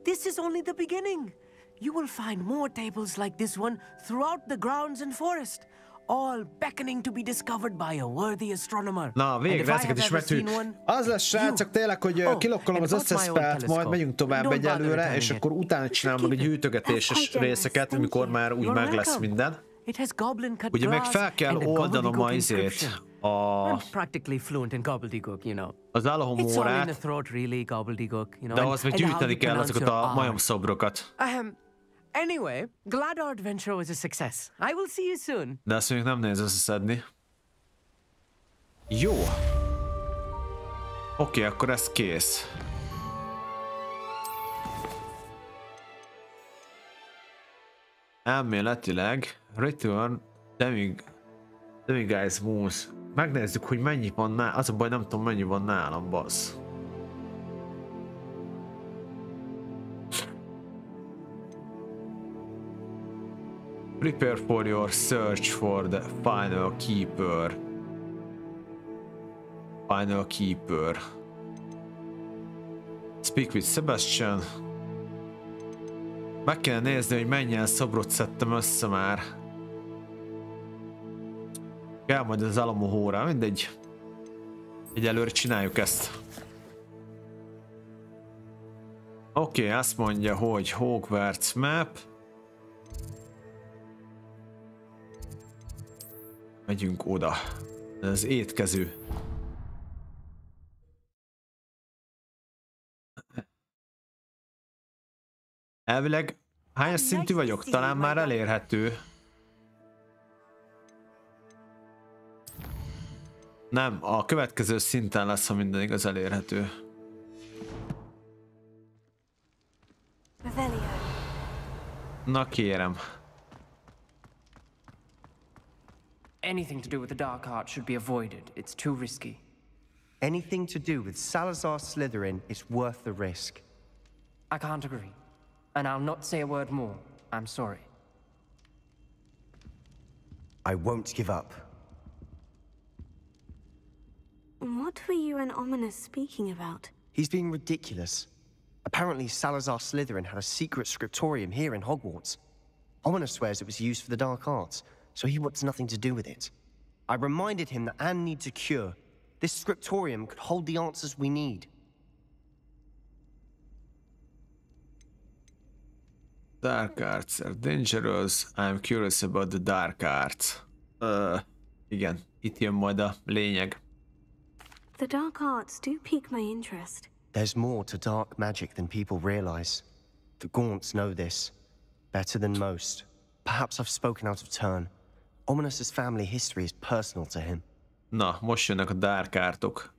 This is only the beginning. You will find more tables like this one throughout the grounds and forest, all beckoning to be discovered by a worthy astronomer. Na, végre ezeket is vetünk. Az lesz, srácok, tényleg, hogy kilokkolom az összes spellt, majd megyünk tovább egyelőre, és akkor utána csinálom meg a gyűjtögetéses részeket, amikor már úgy meg lesz minden. Ugye meg fel kell oldanom a izét, az alohomórát, de ahhoz meg gyűjteni kell azokat a majomszobrokat. Anyway, glad our adventure was a success. I will see you soon. De azt mondjuk nem nehéz összeszedni. Jó. Oké, akkor ez kész. Elméletileg Return Demiguise Moons. Megnézzük, hogy mennyi van nálam. Az a baj, nem tudom, mennyi van nálam, bassz. Prepare for your search for the final keeper. Final keeper. Speak with Sebastian. Meg kell nézni, hogy mennyien szobrot szedtem össze már. Kell majd az Alamahóra, mindegy. Egyelőre csináljuk ezt. Oké, azt mondja, hogy Hogwarts map. Megyünk oda. Ez az étkező. Elvileg hányas szintű vagyok? Talán már elérhető. Nem, a következő szinten lesz, ha minden igaz, elérhető. Na kérem. Anything to do with the dark art should be avoided. It's too risky. Anything to do with Salazar Slytherin is worth the risk. I can't agree. And I'll not say a word more. I'm sorry. I won't give up. What were you and Ominous speaking about? He's being ridiculous. Apparently Salazar Slytherin had a secret scriptorium here in Hogwarts. Ominous swears it was used for the dark arts, so he wants nothing to do with it. I reminded him that Anne needs a cure. This scriptorium could hold the answers we need. Dark arts are dangerous. I'm curious about the dark arts. Igen, itt jön majd a lényeg. The dark arts do pique my interest. There's more to dark magic than people realize. The Gaunts know this better than most. Perhaps I've spoken out of turn. Ominous's family history is personal to him. Na, most jönnek a dark artok.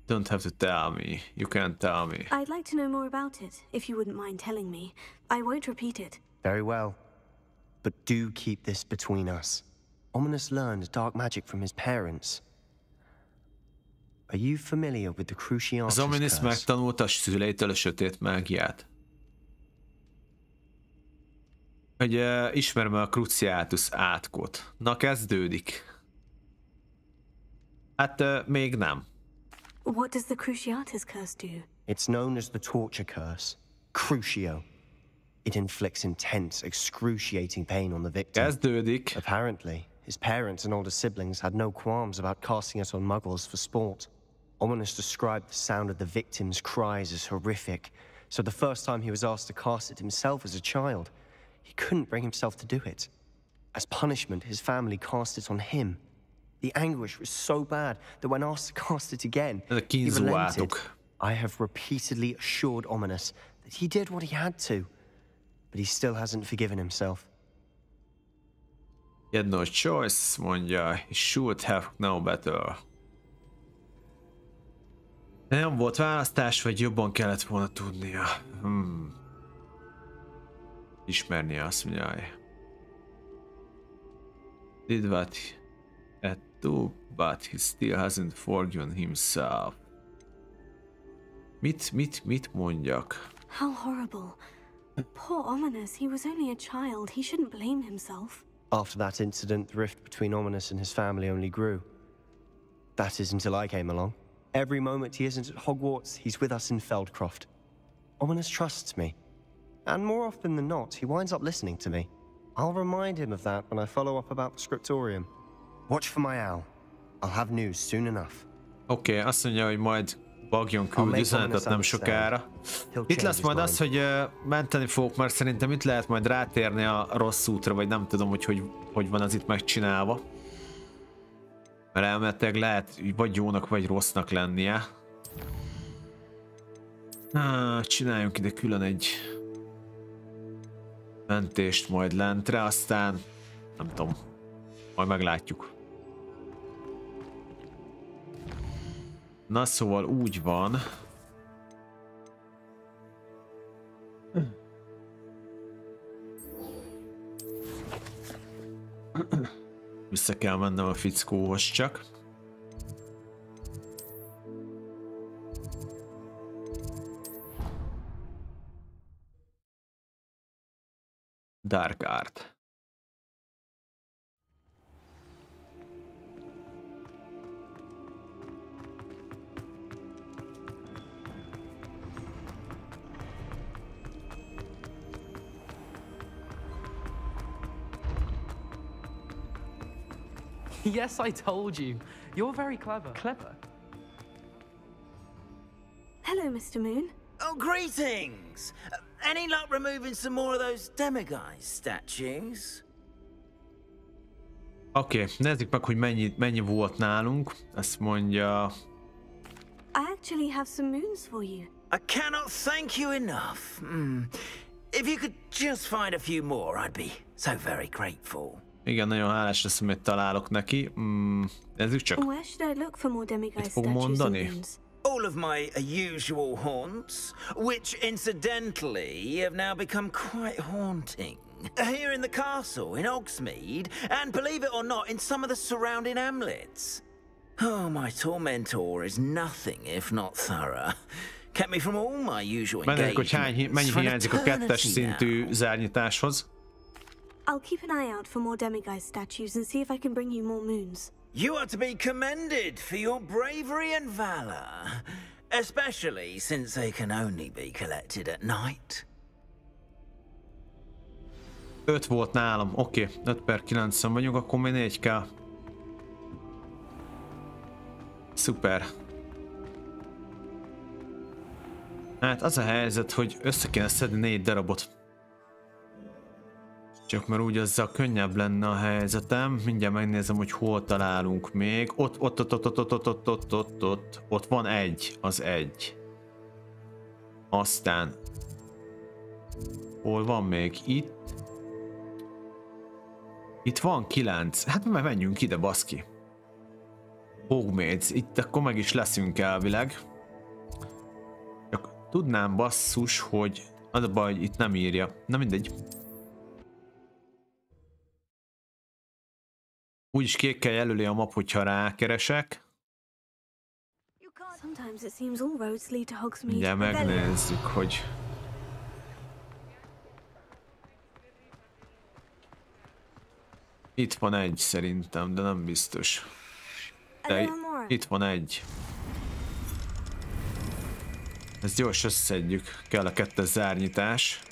Don't have to tell me. You can't tell me. I'd like to know more about it, if you wouldn't mind telling me. I won't repeat it. Very well. But do keep this between us. Ominous learned dark magic from his parents. Are you familiar with the Cruciatus Az Ominous megtanulta a szüleitől a sötét mágiát. Hogy ismerem a Cruciatus átkot. Na, kezdődik. Hát még nem. What does the Cruciatus curse do? It's known as the torture curse. Crucio. It inflicts intense, excruciating pain on the victim. Kezdődik. Apparently, his parents and older siblings had no qualms about casting it on muggles for sport. Ominous described the sound of the victim's cries as horrific, so the first time he was asked to cast it himself as a child, he couldn't bring himself to do it. As punishment, his family cast it on him. The anguish was so bad that when asked to cast it again, he relented. I have repeatedly assured Ominous that he did what he had to, but he still hasn't forgiven himself. He had no choice, mondja. He should have known better. Nem volt választás, vagy jobban kellett volna tudnia. Ismernie, azt mondja. Did what he had to, but he still hasn't forgiven himself. Mit mondjak? How horrible. Poor Ominous, he was only a child. He shouldn't blame himself. After that incident, the rift between Ominous and his family only grew. That is until I came along. Every moment he isn't at Hogwarts, he's with us in Feldcroft. Ominous trusts me. And more often than not, he winds up listening to me. I'll remind him of that when I follow up about the scriptorium. Watch for my owl. I'll have news soon enough. Oké, azt mondja, hogy majd Bagjon küld üzenetet nem sokára. Itt lesz majd az, hogy menteni fogok, mert szerintem itt lehet majd rátérni a rossz útra, vagy nem tudom, hogy van az itt megcsinálva. Mert elméletileg lehet vagy jónak, vagy rossznak lennie. Csináljunk ide külön egy mentést majd lentre, aztán nem tudom, majd meglátjuk. Na szóval úgy van. Vissza kell mennem a fickóhoz csak. Dark Art. Yes, I told you. You're very clever. Clever? Hello, Mr. Moon. Oh, greetings! Any luck removing some more of those demiguise statues? Oké, nézzük meg, hogy mennyi volt nálunk. Ezt mondja... I actually have some moons for you. I cannot thank you enough. If you could just find a few more, I'd be so very grateful. Igen, nagyon hálás lesz, amit találok neki. Nézzük csak. Where should I look for more demiguise fog statues mondani? and moons? All of my usual haunts, which incidentally have now become quite haunting. Here in the castle, in Hogsmeade, and believe it or not, in some of the surrounding hamlets. Oh, my tormentor is nothing if not thorough. Kept me from all my usual engagements. Mennyi hiányzik a 2-es szintű zárnyitáshoz? I'll keep an eye out for more demiguise statues and see if I can bring you more moons. You are to be commended for your bravery and valor, especially since they can only be collected at night. 5 volt nálam, oké, 5/9-en vagyunk, akkor még 4 kell. Szuper. Hát az a helyzet, hogy össze kéne szedni 4 darabot. Csak mert úgy azzal könnyebb lenne a helyzetem. Mindjárt megnézem, hogy hol találunk még. Ott van egy, az egy. Aztán hol van még? Itt van 9. Hát már menjünk ide, baszki. Hogwarts, itt akkor meg is leszünk elvileg. Csak tudnám, basszus, hogy az a baj, hogy itt nem írja. Na mindegy. Úgyis kékkel jelöli a map, hogyha rákeresek. Ugye megnézzük, hogy... Itt van egy szerintem, de nem biztos. De itt van egy. Ezt gyors összeszedjük, kell a 2-es zárnyitás.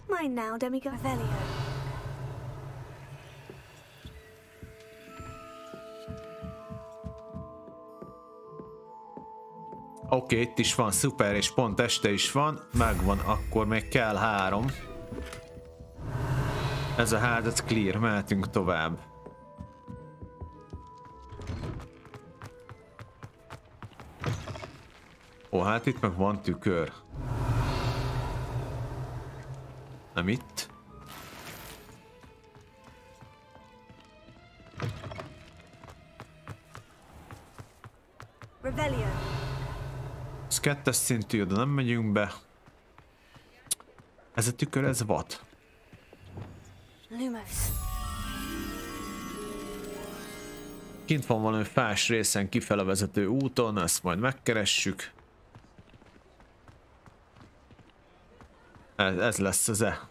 Mine now, demiguise. Oké, itt is van, szuper, és pont este is van, megvan, akkor még kell 3. Ez a házat clear, mehetünk tovább. Ó, hát itt meg van tükör. Nem itt. Ez 2-es szintű, oda nem megyünk be. Ez a tükör, ez vad. Kint van valami fás részen kifele vezető úton, ezt majd megkeressük. Ez lesz az E.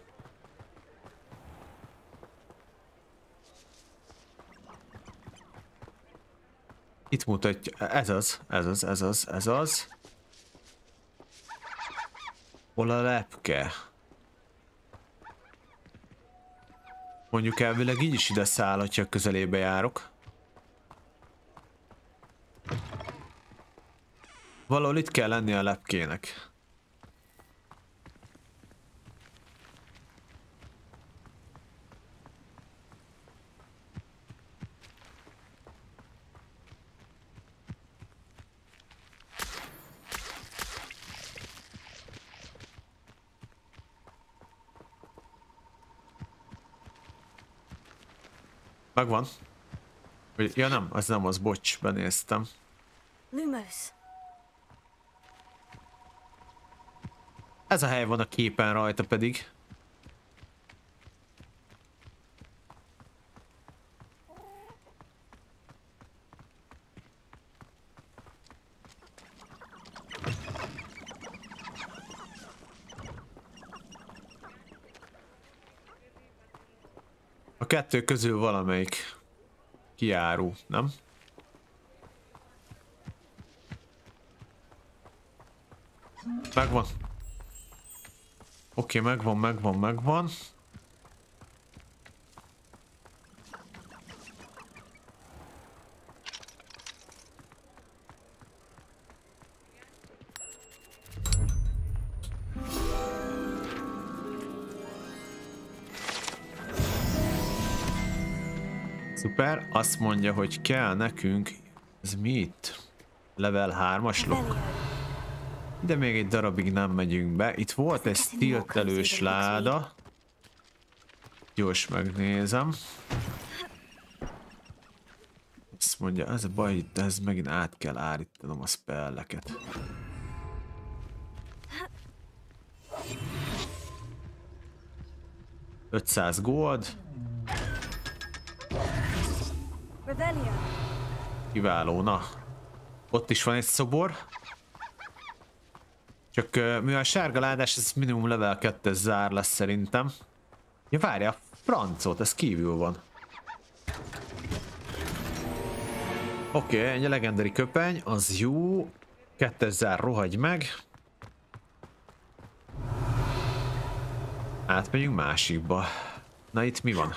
Itt mutatja, ez az. Hol a lepke? Mondjuk elvileg így is ide száll, hogyha közelébe járok. Valahol itt kell lenni a lepkének. Megvan. Ja nem, az nem az, bocs, benéztem. Ez a hely van a képen rajta pedig. A kettő közül valamelyik kijáró, nem? Megvan. Oké, megvan. Szuper, azt mondja, hogy kell nekünk, ez mi itt? Level 3-as lok. De még egy darabig nem megyünk be. Itt volt egy stiltelős láda. Gyors megnézem. Azt mondja, ez a baj, itt ez megint át kell állítanom a spelleket. $500 gold. Kiváló, na. Ott is van egy szobor. Csak mivel a sárga ládás, ez minimum level 2-es zár lesz szerintem. Ja, várja, a francot, ez kívül van. Oké, egy legendary köpeny, az jó. 2-es zár, rohagy meg. Átmegyünk másikba. Na itt mi van?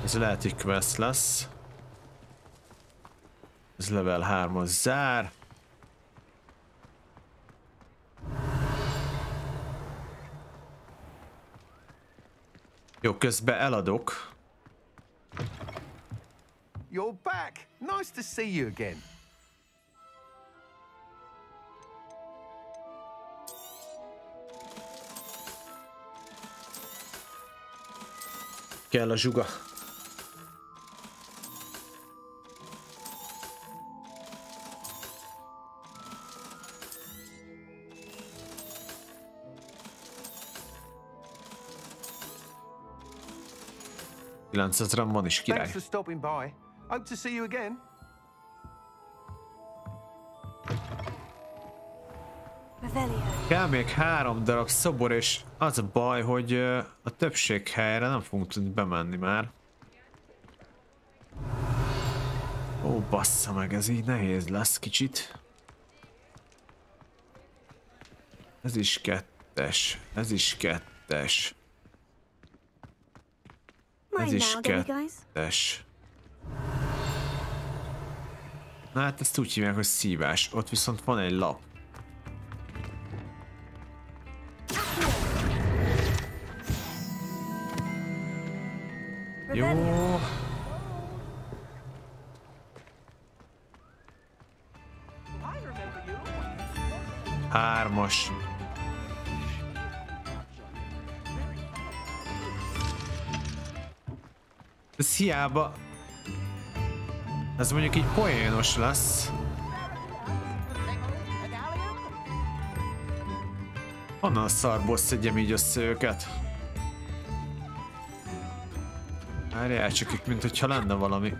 Ez lehet, hogy quest lesz. Ez level 3-as zár. Jó, közben eladok. You're back. Nice to see you again. Kell a zsuga. Van is király. Thanks for stopping by. Hope to see you again. Kell még 3 darab szobor, és az a baj, hogy a többség helyre nem fogunk tudni bemenni már. Ó, bassza meg, ez így nehéz lesz kicsit. Ez is 2-es, ez is 2-es. Ez is 2-es. Na hát ezt úgy hívják, hogy szívás. Ott viszont van egy lap. Jó. Hármas. Ez hiába. Ez mondjuk így poénos lesz. Honnan a szarból szedjem így össze őket? Várjál csak itt, mint hogyha lenne valami.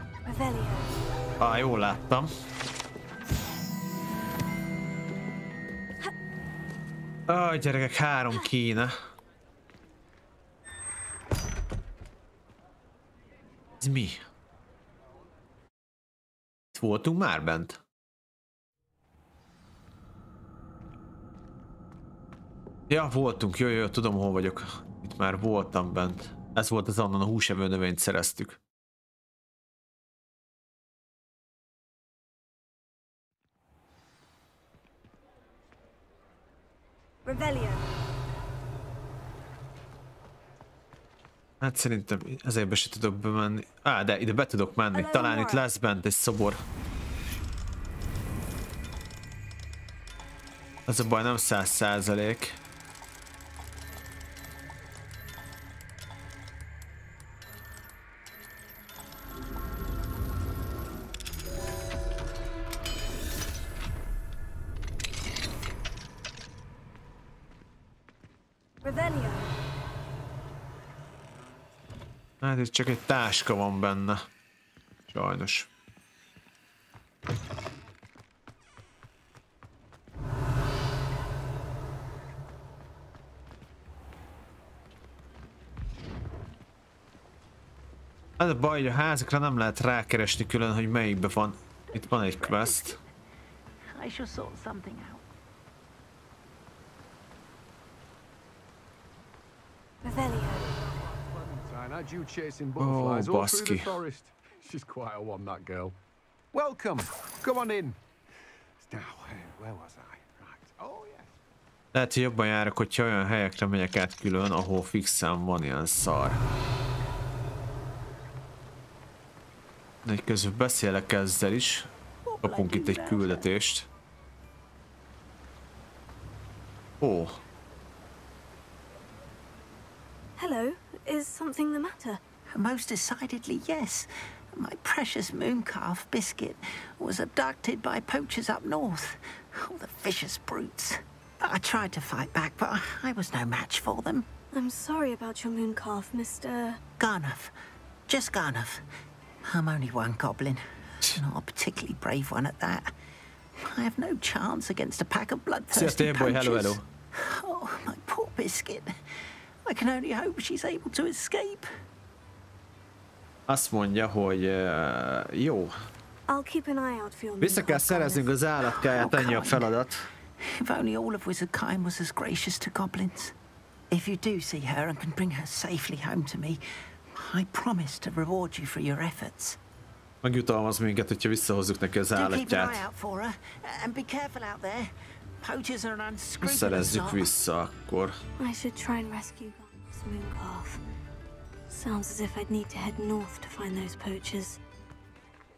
Jól láttam. Gyerekek, 3 kéne. Ez mi? Itt voltunk már bent? Ja, voltunk, jó, tudom, hol vagyok. Itt már voltam bent. Ez volt az, onnan a húsevő növényt szereztük. Hát szerintem ezért se tudok bemenni. De ide be tudok menni. Talán itt lesz bent egy szobor. Ez a baj, nem 100%. Hát itt csak egy táska van benne. Sajnos. Hát a baj, hogy a házakra nem lehet rákeresni külön, hogy melyikben van. Itt van egy quest. Had you chasing butterflies all through the forest. She's quite a one, that girl. Welcome. Come on in. Now, where was I? Right. Oh, yes. Lehet, hogy jobban járok, hogyha olyan helyekre megyek át külön, ahol fixen van ilyen szar. Egy közben beszélek ezzel is. Kapunk itt egy küldetést. Ó. Hello. Is something the matter? Most decidedly, yes. My precious mooncalf biscuit was abducted by poachers up north. Oh, the vicious brutes. I tried to fight back, but I was no match for them. I'm sorry about your mooncalf, Mr. Garnuff. Just Garnuff. I'm only one goblin. Not a particularly brave one at that. I have no chance against a pack of bloodthirsty poachers. Hello. Oh, my poor biscuit. I can only hope she's able to escape. Azt mondja, hogy jó. Vissza kell szereznünk az állatkáját, ennyi a feladat. If only all of Wizardkind was as gracious to goblins. If you do see her and can bring her safely home to me, I promise to reward you for your efforts. Megjutalmaz minket, hogyha visszahozzuk neki az állatját. Szerezzük vissza akkor. I should try and rescue Garnuff's mooncalf. Sounds as if I'd need to head north to find those poachers.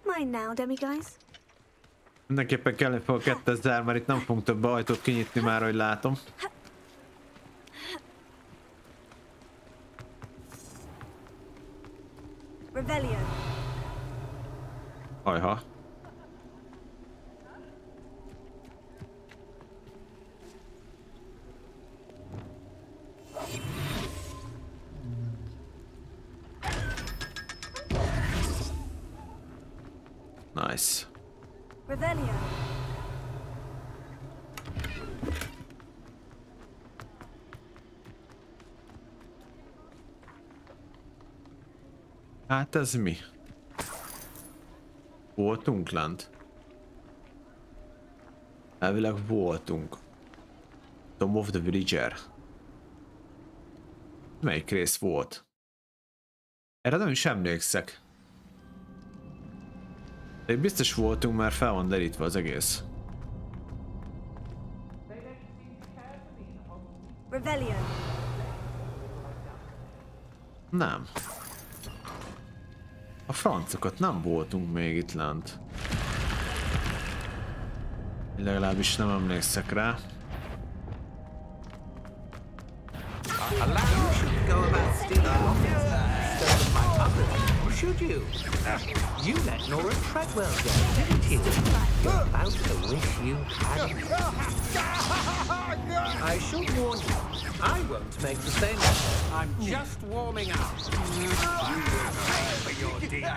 Mine now, demiguys. Mindenképpen kellene fel a 2000, mert itt nem fogunk több ajtót kinyitni már, hogy látom. Revelio. Ajha. Nice. Revelio. Hát ez mi? Voltunk lent? Elvileg voltunk. Tom of the Villager. Melyik rész volt? Erre nem is emlékszek. De biztos voltunk, mert fel van derítve az egész. Revelio. Nem. A francokat nem voltunk még itt lent. Legalábbis nem emlékszek rá. Should you? You let Nora Treadwell go, didn't you? You're about to wish you hadn't. I should warn you, I won't make the same mistake. I'm just warming up. You will pay for your deed.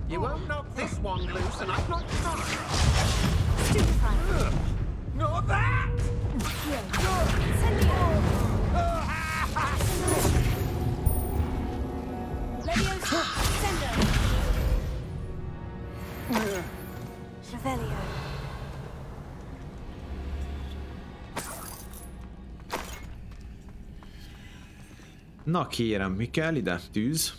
You won't knock this one loose, and I'm not trying. Not that! Send me home. Leviosa, Sender. Revelio. Na kérem, mi kell ide? Tűz.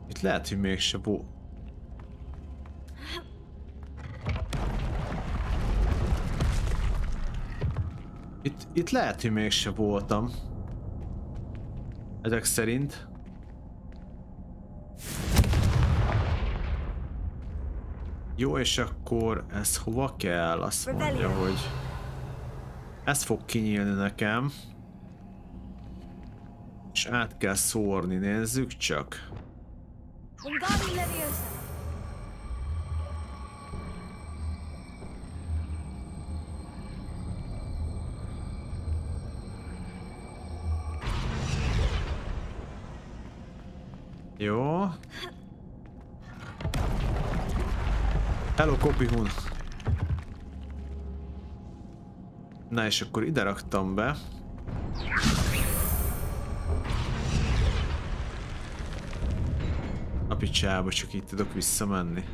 Itt lehet, hogy mégse volt. Itt lehet, hogy mégse voltam. Ezek szerint. Jó, és akkor ez hova kell? Azt mondja, hogy ez fog kinyílni nekem. És át kell szórni, nézzük csak. Jó. Hello, Kopihun. Na és akkor ide raktam be. A picsába, csak így tudok visszamenni.